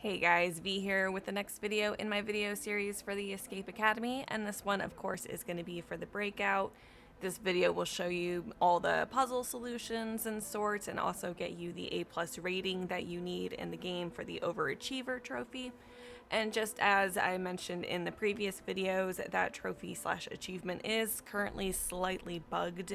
Hey guys, V here with the next video in my video series for the Escape Academy, and this one of course is going to be for the Breakout. This video will show you all the puzzle solutions and sorts and also get you the A+ rating that you need in the game for the Overachiever trophy. And just as I mentioned in the previous videos, that trophy/achievement is currently slightly bugged,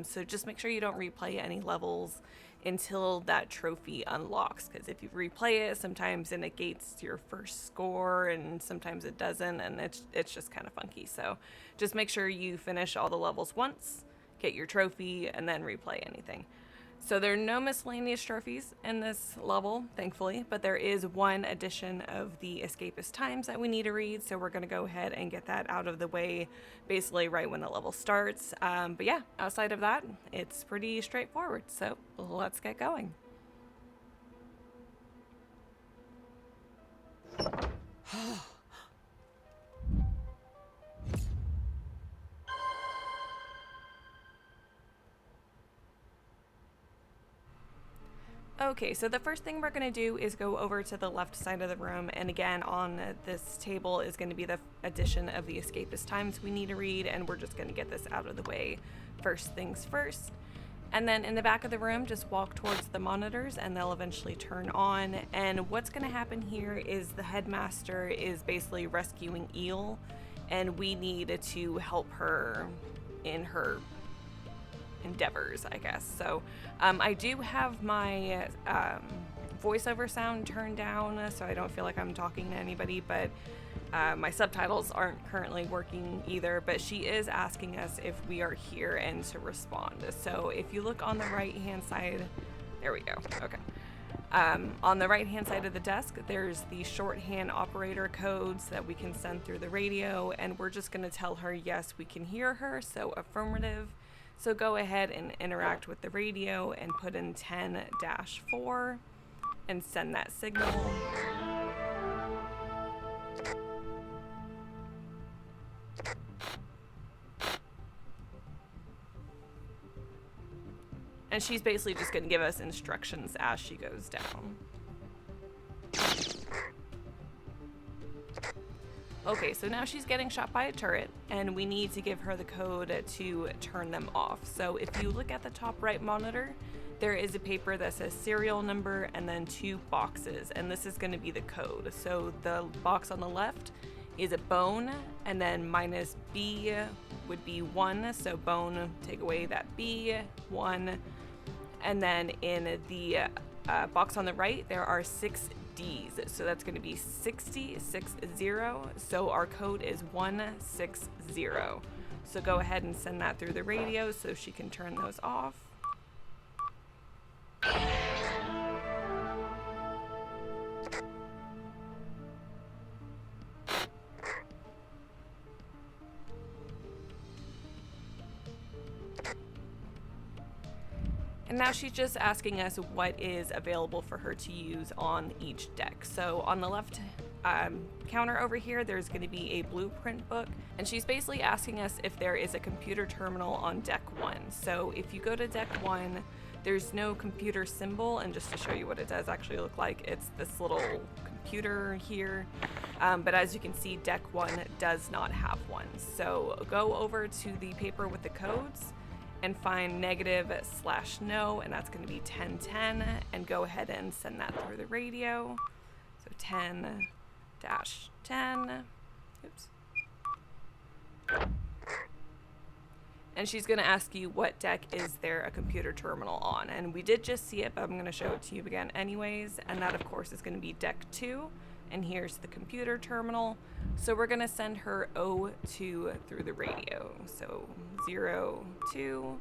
so just make sure you don't replay any levels until that trophy unlocks, because if you replay it, sometimes it negates your first score and sometimes it doesn't, and it's just kind of funky. So just make sure you finish all the levels once, get your trophy, and then replay anything. So there are no miscellaneous trophies in this level, thankfully, but there is one edition of the Escapists Times that we need to read, so we're going to go ahead and get that out of the way basically right when the level starts. But yeah, outside of that, it's pretty straightforward, so let's get going. Okay, so the first thing we're going to do is go over to the left side of the room, and again on this table is going to be the edition of the Escapists Times we need to read, and we're just going to get this out of the way first things first. And then in the back of the room, just walk towards the monitors and they'll eventually turn on. And what's going to happen here is the headmaster is basically rescuing Eel, and we need to help her in her endeavors, I guess. So I do have my voiceover sound turned down so I don't feel like I'm talking to anybody, but my subtitles aren't currently working either. But she is asking us if we are here and to respond. So if you look on the right hand side, there we go. Okay. On the right hand side of the desk, there's the shorthand operator codes that we can send through the radio, and we're just going to tell her yes, we can hear her, so affirmative. So go ahead and interact with the radio and put in 10-4 and send that signal. And she's basically just going to give us instructions as she goes down. Okay, so now she's getting shot by a turret, and we need to give her the code to turn them off. So if you look at the top right monitor, there is a paper that says serial number and then 2 boxes, and this is going to be the code. So the box on the left is a bone, and then minus B would be 1, so bone, take away that B, 1. And then in the box on the right, there are 6 D's, so that's going to be 60. So our code is 160. So go ahead and send that through the radio so she can turn those off. And now she's just asking us what is available for her to use on each deck. So on the left counter over here, there's going to be a blueprint book, and she's basically asking us if there is a computer terminal on deck 1. So if you go to deck 1, there's no computer symbol, and just to show you what it does actually look like, it's this little computer here. But as you can see, deck 1 does not have one. So go over to the paper with the codes and find -/no, and that's going to be 1010, and go ahead and send that through the radio. So 10-10. Oops. And she's going to ask you what deck is there a computer terminal on, and we did just see it, but I'm going to show it to you again anyways, and that of course is going to be deck 2. And here's the computer terminal. So we're going to send her O2 through the radio. So 02.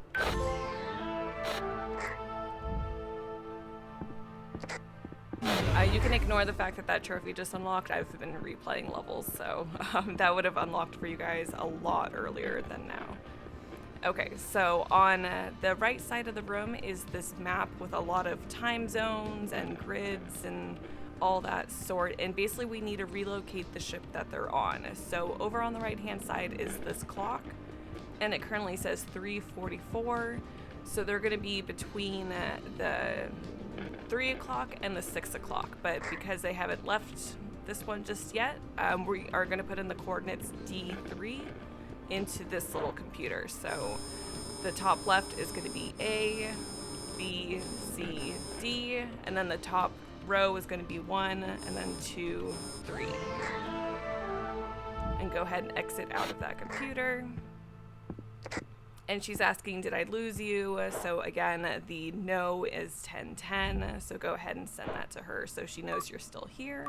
You can ignore the fact that that trophy just unlocked. I've been replaying levels, so that would have unlocked for you guys a lot earlier than now. Okay, so on the right side of the room is this map with a lot of time zones and grids and all that sort, and basically we need to relocate the ship that they're on. So over on the right hand side is this clock, and it currently says 3:44. So they're going to be between the 3 o'clock and the 6 o'clock, but because they haven't left this one just yet, we are going to put in the coordinates D3 into this little computer. So the top left is going to be A, B, C, D, and then the top row is going to be 1, and then 2, 3. And go ahead and exit out of that computer. And she's asking, did I lose you? So again, the no is 1010. So go ahead and send that to her so she knows you're still here.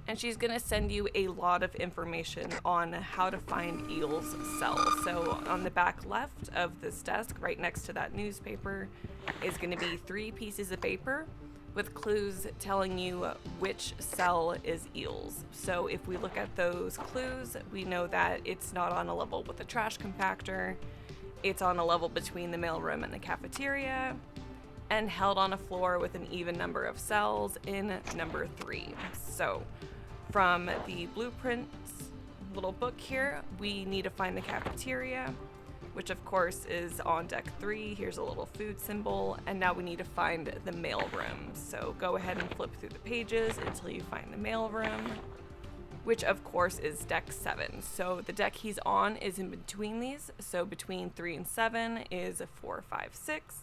And she's going to send you a lot of information on how to find Eel's cell. So on the back left of this desk, right next to that newspaper, is going to be 3 pieces of paper with clues telling you which cell is Eel's. So if we look at those clues, we know that it's not on a level with a trash compactor, it's on a level between the mailroom and the cafeteria, and held on a floor with an even number of cells in number 3. So from the blueprints little book here, we need to find the cafeteria, which of course is on deck 3. Here's a little food symbol, and now we need to find the mailroom. So go ahead and flip through the pages until you find the mailroom, which of course is deck 7. So the deck he's on is in between these. So between 3 and 7 is 4, 5, 6.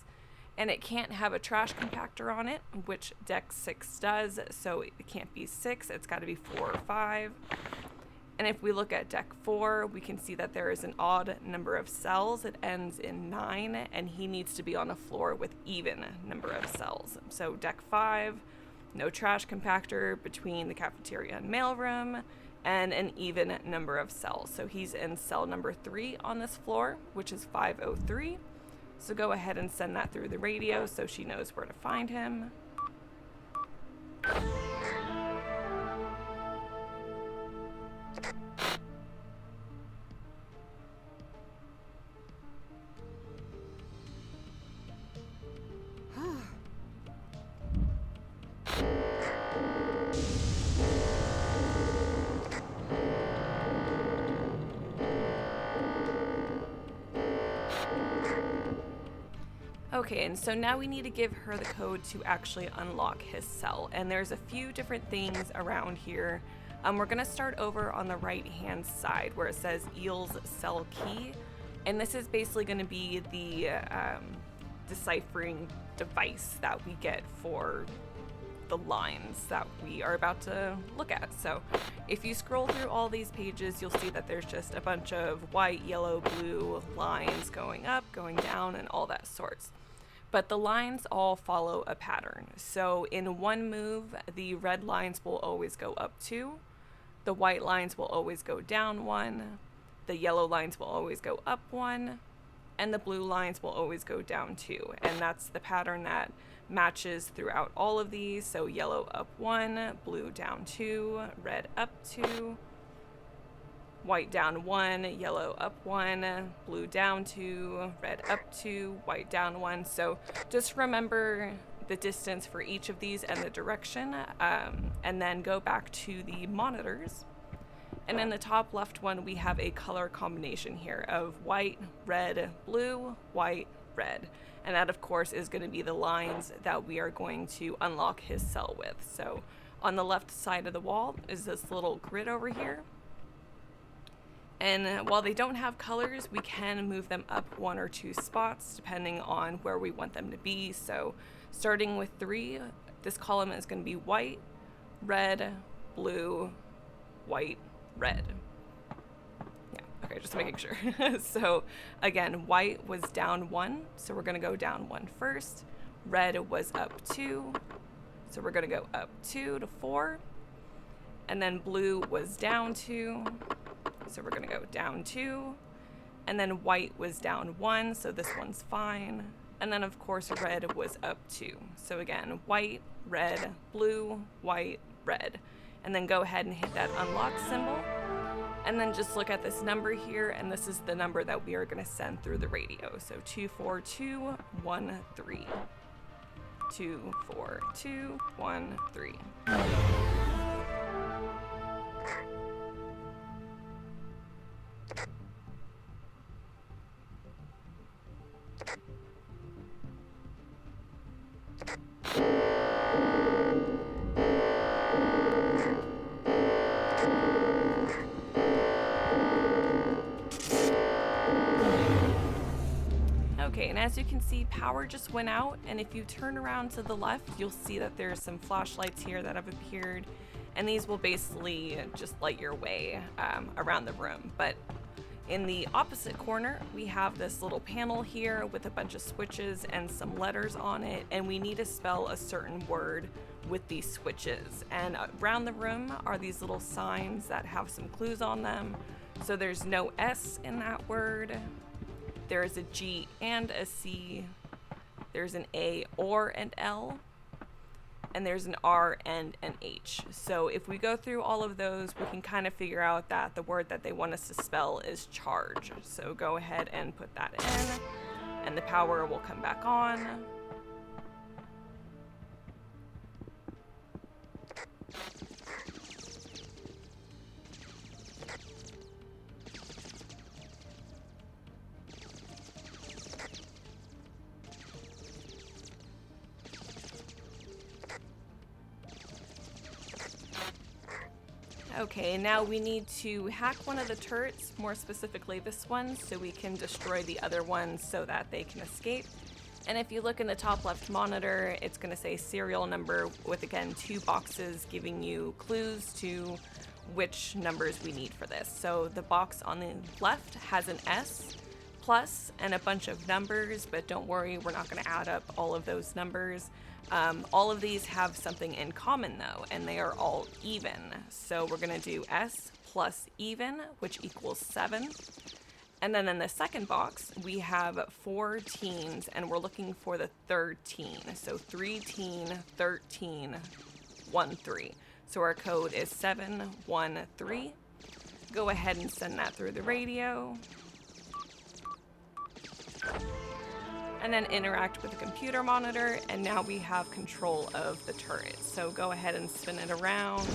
And it can't have a trash compactor on it, which deck 6 does, so it can't be 6, it's got to be 4 or 5. And if we look at deck 4, we can see that there is an odd number of cells. It ends in 9, and he needs to be on a floor with even number of cells. So deck 5, no trash compactor between the cafeteria and mailroom, and an even number of cells. So he's in cell number 3 on this floor, which is 503. So go ahead and send that through the radio so she knows where to find him. Okay, and so now we need to give her the code to actually unlock his cell. And there's a few different things around here. We're gonna start over on the right-hand side where it says Eel's cell key. And this is basically gonna be the deciphering device that we get for the lines that we are about to look at. So if you scroll through all these pages, you'll see that there's just a bunch of white, yellow, blue lines going up, going down, and all that sorts. But the lines all follow a pattern. So in one move, the red lines will always go up 2, the white lines will always go down 1, the yellow lines will always go up 1, and the blue lines will always go down 2. And that's the pattern that matches throughout all of these. So yellow up 1, blue down 2, red up 2, white down 1, yellow up 1, blue down 2, red up 2, white down 1. So just remember the distance for each of these and the direction, and then go back to the monitors. And in the top left one, we have a color combination here of white, red, blue, white, red. And that, of course, is going to be the lines that we are going to unlock his cell with. So on the left side of the wall is this little grid over here. And while they don't have colors, we can move them up 1 or 2 spots depending on where we want them to be. So starting with 3, this column is going to be white, red, blue, white, red. Yeah, okay, just making sure. So again, white was down 1, so we're going to go down 1 first. Red was up 2, so we're going to go up 2 to 4. And then blue was down 2. So we're going to go down 2, and then white was down 1, so this one's fine. And then of course red was up 2. So again, white, red, blue, white, red. And then go ahead and hit that unlock symbol. And then just look at this number here, and this is the number that we are going to send through the radio. So 24213. 24213. Okay, and as you can see, power just went out, and if you turn around to the left, you'll see that there's some flashlights here that have appeared, and these will basically just light your way around the room. But in the opposite corner, we have this little panel here with a bunch of switches and some letters on it, and we need to spell a certain word with these switches. And around the room are these little signs that have some clues on them. So there's no S in that word. There is a G and a C. There's an A or an L. And there's an R and an H. So if we go through all of those, we can kind of figure out that the word that they want us to spell is charge. So go ahead and put that in, and the power will come back on. Okay, now we need to hack one of the turrets, more specifically this one, so we can destroy the other ones so that they can escape. And if you look in the top left monitor, it's going to say serial number with, again, 2 boxes giving you clues to which numbers we need for this. So the box on the left has an S plus and a bunch of numbers, but don't worry, we're not going to add up all of those numbers. All of these have something in common though, and they are all even. So we're going to do S plus even, which equals 7. And then in the second box, we have 4 teens, and we're looking for the third teen. So 3 teen, 13, 1, 3. So our code is 713. Go ahead and send that through the radio. And then interact with the computer monitor, and now we have control of the turret. So go ahead and spin it around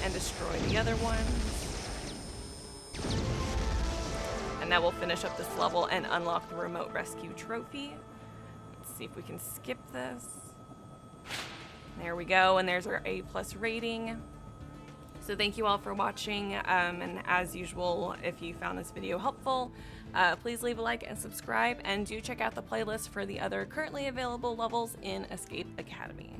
and destroy the other ones. And that will finish up this level and unlock the remote rescue trophy. Let's see if we can skip this. There we go, and there's our A+ rating. So thank you all for watching, and as usual, if you found this video helpful, please leave a like and subscribe, and do check out the playlist for the other currently available levels in Escape Academy.